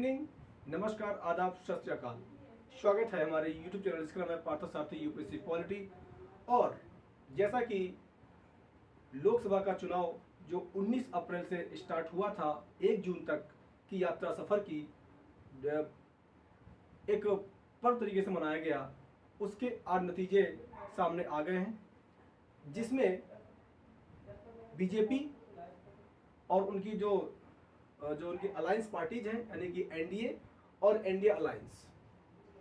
Evening, नमस्कार, आदाब, सत श्री अकाल। स्वागत है हमारे YouTube चैनल जिसका नाम है पार्थसारथी यूपीएससी पॉलिटी। और जैसा कि लोकसभा का चुनाव जो 19 अप्रैल से स्टार्ट हुआ था 1 जून तक की यात्रा सफर की एक पर्व तरीके से मनाया गया, उसके आज नतीजे सामने आ गए हैं, जिसमें बीजेपी और उनकी जो उनकी अलायंस पार्टीज हैं यानी कि एनडीए और एनडीए अलायंस,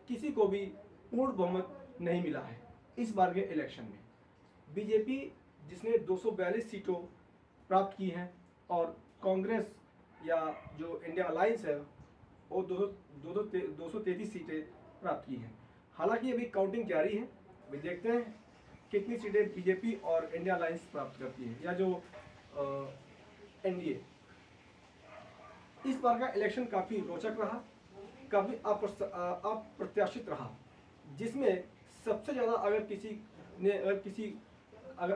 किसी को भी पूर्ण बहुमत नहीं मिला है इस बार के इलेक्शन में। बीजेपी जिसने 242 सीटों प्राप्त की हैं और कांग्रेस या जो इंडिया अलायंस है वो 233 सीटें प्राप्त की हैं। हालांकि अभी काउंटिंग जारी है, अभी देखते हैं कितनी सीटें बीजेपी और इंडिया अलायंस प्राप्त करती है या जो एनडीए। इस बार का इलेक्शन काफ़ी रोचक रहा, काफ़ी अप्रत्याशित रहा, जिसमें सबसे ज़्यादा अगर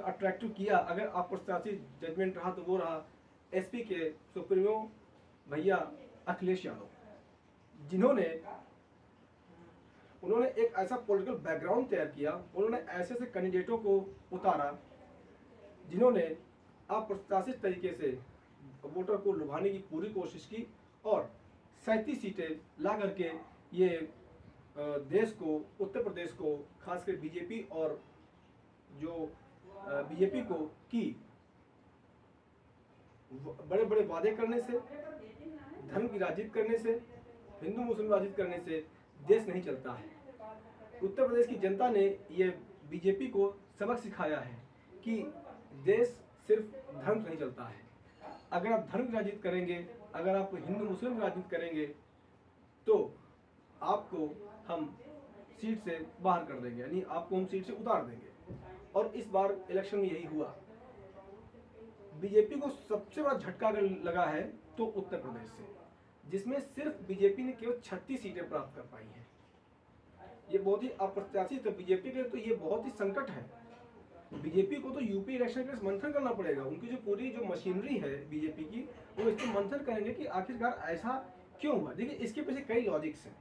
अट्रैक्टिव किया, अगर अप्रत्याशित जजमेंट रहा तो वो रहा एसपी के सुप्रीमो भैया अखिलेश यादव, जिन्होंने एक ऐसा पॉलिटिकल बैकग्राउंड तैयार किया, उन्होंने ऐसे कैंडिडेटों को उतारा जिन्होंने अप्रत्याशित तरीके से वोटर को लुभाने की पूरी कोशिश की और 37 सीटें ला करके ये देश को, उत्तर प्रदेश को, खासकर बीजेपी और जो बीजेपी को की बड़े बड़े वादे करने से, धर्म की राजनीति करने से, हिंदू मुस्लिम राजनीति करने से देश नहीं चलता है। उत्तर प्रदेश की जनता ने ये बीजेपी को सबक सिखाया है कि देश सिर्फ धर्म से नहीं चलता है। अगर आप धर्म की राजनीति करेंगे, अगर आप हिंदू मुस्लिम राजनीति करेंगे तो आपको हम सीट से बाहर कर देंगे, यानी आपको हम सीट से उतार देंगे। और इस बार इलेक्शन में यही हुआ। बीजेपी को सबसे बड़ा झटका अगर लगा है तो उत्तर प्रदेश से, जिसमें सिर्फ बीजेपी ने केवल 36 सीटें प्राप्त कर पाई हैं। ये बहुत ही अप्रत्याशित है बीजेपी के, तो ये बहुत ही संकट है। बीजेपी को तो यूपी इलेक्शन के मंथन करना पड़ेगा। उनकी जो पूरी जो मशीनरी है बीजेपी की, वो इस पर मंथन करेंगे कि आखिरकार ऐसा क्यों हुआ। देखिए, इसके पीछे कई लॉजिक्स हैं,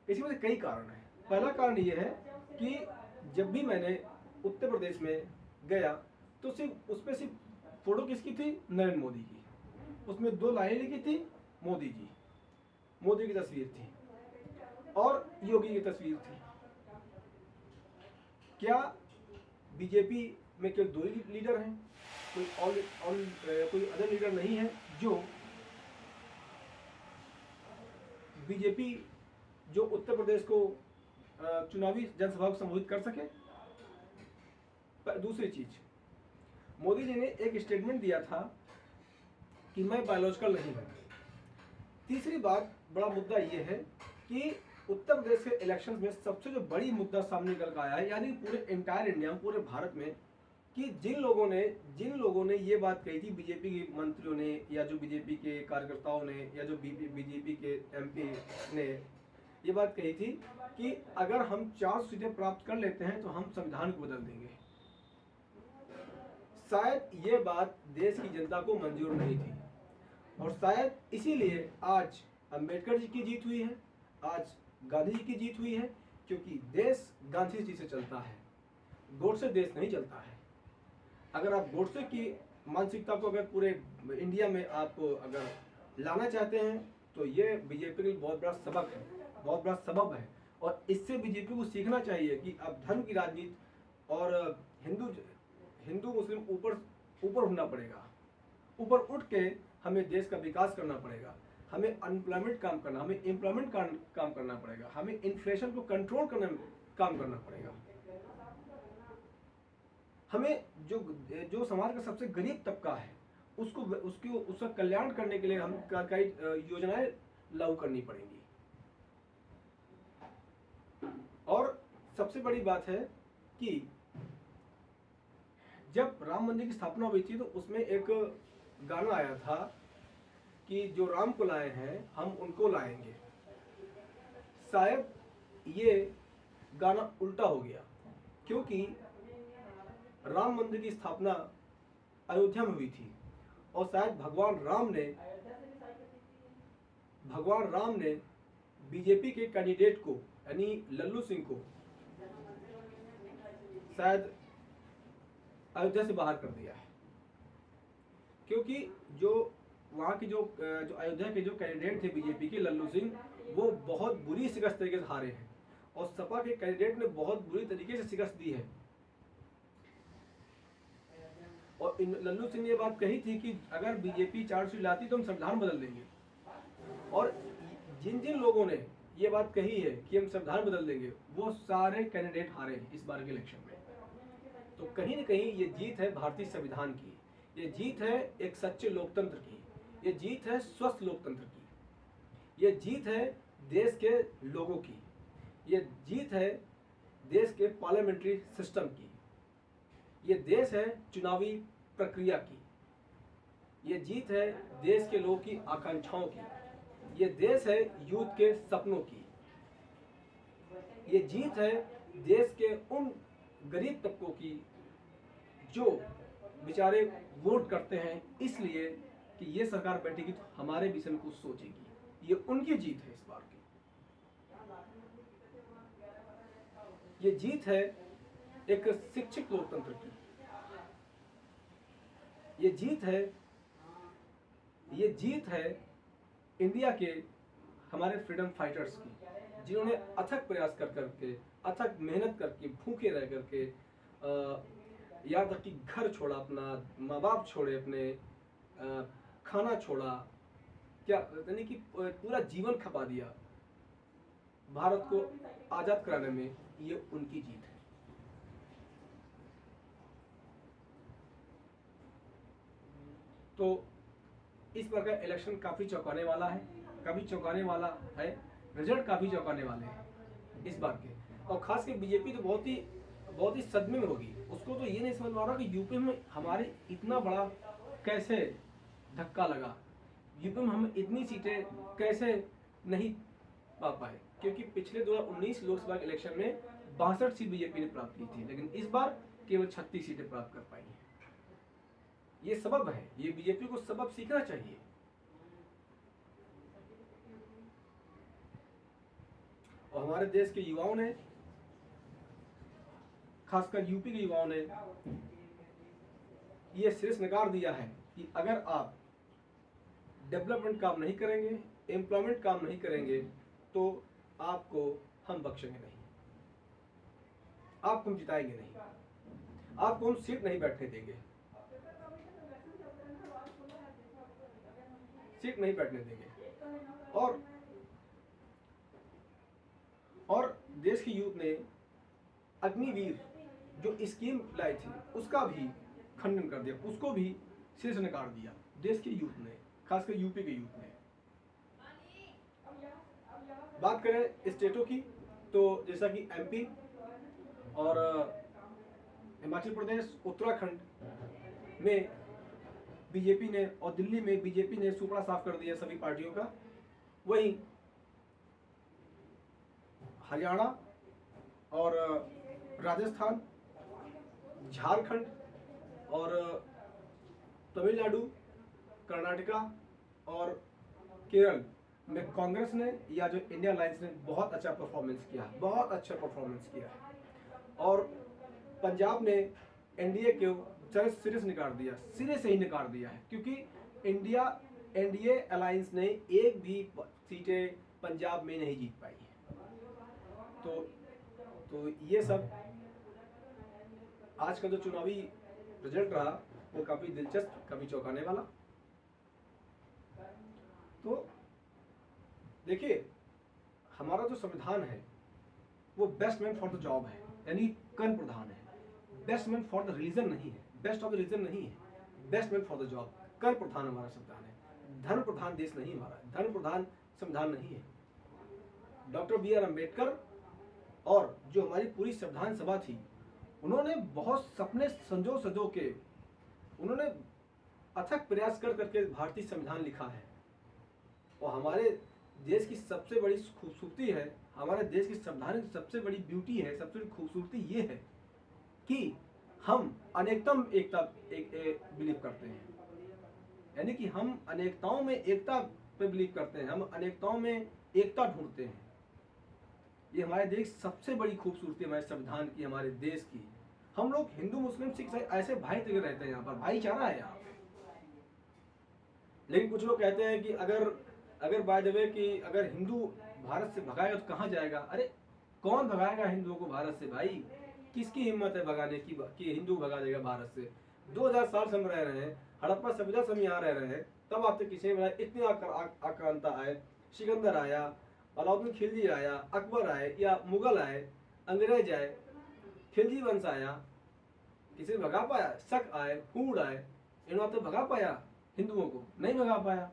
इसके पीछे कई कारण हैं। पहला कारण ये है कि जब भी मैंने उत्तर प्रदेश में गया तो सिर्फ उस पर सिर्फ फोटो किसकी थी, नरेंद्र मोदी की। उसमें 2 लाइनें लिखी थी, मोदी जी, मोदी की तस्वीर थी और योगी की तस्वीर थी। क्या बीजेपी में केवल 2 ही लीडर हैं, कोई अदर लीडर नहीं है जो बीजेपी जो उत्तर प्रदेश को चुनावी जनसभा को संबोधित कर सके। दूसरी चीज, मोदी जी ने एक स्टेटमेंट दिया था कि मैं बायोलॉजिकल नहीं हूं। तीसरी बात, बड़ा मुद्दा यह है कि उत्तर प्रदेश के इलेक्शन में सबसे जो बड़ी मुद्दा सामने निकल कर आया है, यानी पूरे एंटायर इंडिया में, पूरे भारत में, कि जिन लोगों ने ये बात कही थी, बीजेपी के मंत्रियों ने या जो बीजेपी के कार्यकर्ताओं ने या जो बीजेपी के एमपी ने ये बात कही थी कि अगर हम 4 सीटें प्राप्त कर लेते हैं तो हम संविधान को बदल देंगे। शायद ये बात देश की जनता को मंजूर नहीं थी और शायद इसीलिए आज अंबेडकर जी की जीत हुई है, आज गांधी जी की जीत हुई है, क्योंकि देश गांधी जी से चलता है, गोडसे देश नहीं चलता है। अगर आप गोडसे की मानसिकता को अगर पूरे इंडिया में आप अगर लाना चाहते हैं तो ये बीजेपी के लिए बहुत बड़ा सबक है, बहुत बड़ा सबब है। और इससे बीजेपी को सीखना चाहिए कि अब धर्म की राजनीति और हिंदू मुस्लिम ऊपर होना पड़ेगा, ऊपर उठ के हमें देश का विकास करना पड़ेगा, हमें अनएम्प्लॉयमेंट काम करना, हमें एम्प्लॉयमेंट काम करना पड़ेगा, हमें इन्फ्लेशन को कंट्रोल करने में काम करना पड़ेगा। हमें जो समाज का सबसे गरीब तबका है उसका कल्याण करने के लिए हम कई योजनाएं लागू करनी पड़ेंगी। और सबसे बड़ी बात है कि जब राम मंदिर की स्थापना हुई थी तो उसमें एक गाना आया था कि जो राम को लाए हैं हम उनको लाएंगे। शायद ये गाना उल्टा हो गया, क्योंकि राम मंदिर की स्थापना अयोध्या में हुई थी और शायद भगवान राम ने भगवान राम ने बीजेपी के कैंडिडेट को यानी लल्लू सिंह को शायद अयोध्या से बाहर कर दिया है, क्योंकि जो वहाँ के जो अयोध्या के जो कैंडिडेट थे बीजेपी के लल्लू सिंह, वो बहुत बुरी शिकस्त तरीके से हारे हैं और सपा के कैंडिडेट ने बहुत बुरी तरीके से शिकस्त दी है। और लल्लू सिंह ने ये बात कही थी कि अगर बीजेपी 4 सीट लाती तो हम संविधान बदल देंगे, और जिन जिन लोगों ने ये बात कही है कि हम संविधान बदल देंगे, वो सारे कैंडिडेट हारे हैं इस बार के इलेक्शन में। तो कहीं न कहीं ये जीत है भारतीय संविधान की, ये जीत है एक सच्चे लोकतंत्र की, ये जीत है स्वस्थ लोकतंत्र की, ये जीत है देश के लोगों की, ये जीत है देश के पार्लियामेंट्री सिस्टम की, ये देश है चुनावी प्रक्रिया की, ये जीत है देश के लोगों की आकांक्षाओं की, ये देश है यूथ के सपनों की, ये जीत है देश के उन गरीब तबकों की जो बेचारे वोट करते हैं इसलिए कि ये सरकार बैठेगी तो हमारे विषय में कुछ सोचेगी। ये उनकी जीत है इस बार की। ये जीत है एक शिक्षित लोकतंत्र की, ये जीत है इंडिया के हमारे फ्रीडम फाइटर्स की, जिन्होंने अथक प्रयास कर करके, अथक मेहनत करके, भूखे रह करके, यहाँ तक कि घर छोड़ा, अपना माँ बाप छोड़े, अपने खाना छोड़ा, क्या यानी कि पूरा जीवन खपा दिया भारत को आज़ाद कराने में। ये उनकी जीत है। तो इस बार का इलेक्शन काफ़ी चौंकाने वाला है, रिजल्ट काफ़ी चौंकाने वाले हैं इस बार के। और खास कर बीजेपी तो बहुत ही सदमे में होगी। उसको तो ये नहीं समझ में आ रहा कि यूपी में हमारे इतना बड़ा कैसे धक्का लगा, यूपी में हम इतनी सीटें कैसे नहीं पा पाए, क्योंकि पिछले 2019 लोकसभा के इलेक्शन में 62 सीट बीजेपी ने प्राप्त की थी, लेकिन इस बार केवल 36 सीटें प्राप्त कर पाई हैं। ये सबब है, ये बीजेपी को सबब सीखना चाहिए। और हमारे देश के युवाओं ने, खासकर यूपी के युवाओं ने ये शीर्ष नकार दिया है कि अगर आप डेवलपमेंट काम नहीं करेंगे, एम्प्लॉयमेंट काम नहीं करेंगे, तो आपको हम बख्शेंगे नहीं, आपको हम जिताएंगे नहीं, आपको हम सीट नहीं बैठने देंगे, सीट नहीं बैठने देंगे। और देश की यूथ ने अग्निवीर जो स्कीम लाई थी उसका भी खंडन कर दिया, उसको भी शीर्ष नकार दिया देश के यूथ ने, खासकर यूपी के यूथ ने। बात करें स्टेटों की तो जैसा कि एमपी और हिमाचल प्रदेश, उत्तराखंड में बीजेपी ने और दिल्ली में बीजेपी ने सुपड़ा साफ कर दिया सभी पार्टियों का। वहीं हरियाणा और राजस्थान, झारखंड और तमिलनाडु, कर्नाटका और केरल में कांग्रेस ने या जो इंडिया अलायंस ने बहुत अच्छा परफॉर्मेंस किया है। और पंजाब ने एनडीए को सिरे से ही नकार दिया है, क्योंकि एनडीए अलायंस ने एक भी सीटें पंजाब में नहीं जीत पाई है। तो ये सब आज का जो चुनावी रिजल्ट रहा वो काफी दिलचस्प, काफी चौंकाने वाला। तो देखिए, हमारा जो संविधान है वो best man for the job है, यानी कर्म प्रधान है। Best man for the reason नहीं है, बेस्ट ऑफ द रीजन नहीं है, best man for the job, कर्म प्रधान हमारा संविधान है। धर्म प्रधान देश नहीं हमारा, धर्म प्रधान संविधान नहीं है। Doctor B R. अम्बेडकर और जो हमारी पूरी संविधान सभा थी, उन्होंने बहुत सपने संजो के उन्होंने अथक प्रयास कर करके भारतीय संविधान लिखा है। और हमारे देश की सबसे बड़ी खूबसूरती है, हमारे देश की संविधान की सबसे बड़ी ब्यूटी है, सबसे बड़ी खूबसूरती ये है कि हम अनेकता में एकता बिलीव करते हैं, यानी कि हम अनेकताओं में एकता पे बिलीव करते हैं, हम अनेकताओं में एकता ढूंढते हैं। ये हमारे देश सबसे बड़ी खूबसूरती हमारे संविधान की, हमारे देश की। हम लोग हिंदू मुस्लिम सिख ईसाई ऐसे भाई तरीके रहते हैं, यहाँ पर भाईचारा है यहाँ। लेकिन कुछ लोग कहते हैं कि अगर बाय द वे कि अगर हिंदू भारत से भगाएगा तो कहाँ जाएगा। अरे कौन भगाएगा हिंदुओं को भारत से भाई? किसकी हिम्मत है भगाने की कि हिंदू भगा देगा भारत से? 2000 साल से हम रह रहे हैं, हड़प्पा सभ्यता से हम यहाँ रह रहे हैं, तब आपसे किसी ने इतनी आक्रांता आए, सिकंदर आया, अलाउद्दीन खिलजी आया, अकबर आए या मुगल आए, अंग्रेज आए, खिलजी वंश आया, किसी ने भगा पाया? शक आए, हूड़ आए, इन्होंने तो भगा पाया हिंदुओं को? नहीं भगा पाया।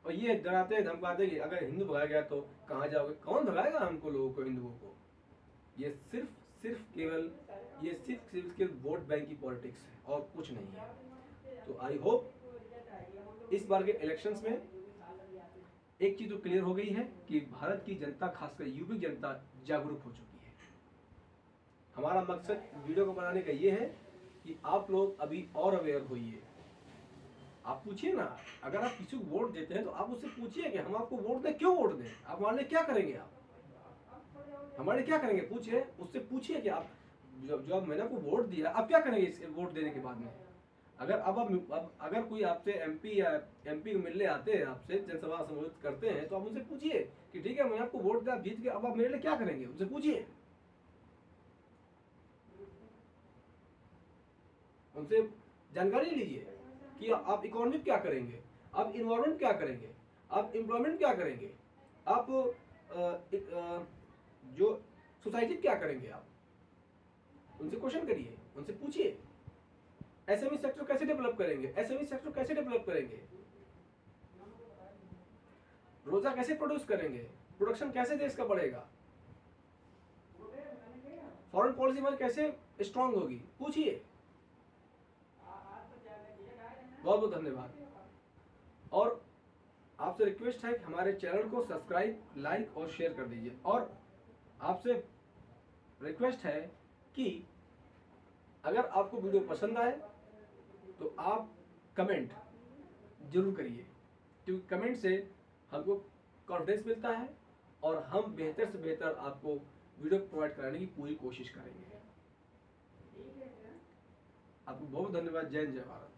और ये डराते धमकाते कि अगर हिंदू भगा गया तो कहाँ जाओगे? कौन भगाएगा हमको, लोगों को, हिंदुओं को? ये सिर्फ केवल वोट बैंक की पॉलिटिक्स है और कुछ नहीं है। तो आई होप इस बार के इलेक्शंस में एक चीज तो क्लियर हो गई है कि भारत की जनता, खासकर यूपी जनता जागरूक हो चुकी है। हमारा मकसद वीडियो को बनाने का ये है कि आप लोग अभी और अवेयर होइए। आप पूछिए ना, अगर आप किसी को वोट देते हैं तो आप उससे पूछिए कि हम आपको वोट दें, क्यों वोट दें, आप हमारे लिए क्या करेंगे, आप हमारे लिए क्या करेंगे? पूछिए, उससे पूछिए कि आप जो आप मैंने आपको वोट दिया, आप क्या करेंगे इस वोट देने के बाद में? अगर अगर कोई आपसे एमपी मिलने आते हैं, आपसे जनसभा संबोधित करते हैं, तो आप उनसे पूछिए कि ठीक है मैंने आपको वोट दिया, आप जीत गए, अब आप मेरे लिए क्या करेंगे? उनसे पूछिए, उनसे जानकारी लीजिए कि आप इकोनॉमी क्या करेंगे, आप इन्वायरमेंट क्या करेंगे, आप एम्प्लॉयमेंट क्या करेंगे, आप जो सोसाइटी क्या करेंगे। आप उनसे क्वेश्चन करिए, उनसे पूछिए। एसएमई सेक्टर कैसे डेवलप करेंगे, एसएमई सेक्टर कैसे डेवलप करेंगे, रोजा कैसे प्रोड्यूस करेंगे, प्रोडक्शन कैसे देश का बढ़ेगा, फॉरेन पॉलिसी हमारी कैसे स्ट्रांग होगी, पूछिए। बहुत बहुत धन्यवाद। और आपसे रिक्वेस्ट है कि हमारे चैनल को सब्सक्राइब, लाइक और शेयर कर दीजिए। और आपसे रिक्वेस्ट है कि अगर आपको वीडियो पसंद आए तो आप कमेंट जरूर करिए, क्योंकि कमेंट से हमको कॉन्फिडेंस मिलता है और हम बेहतर से बेहतर आपको वीडियो प्रोवाइड कराने की पूरी कोशिश करेंगे। आपको बहुत धन्यवाद। जय हिंद, जय भारत।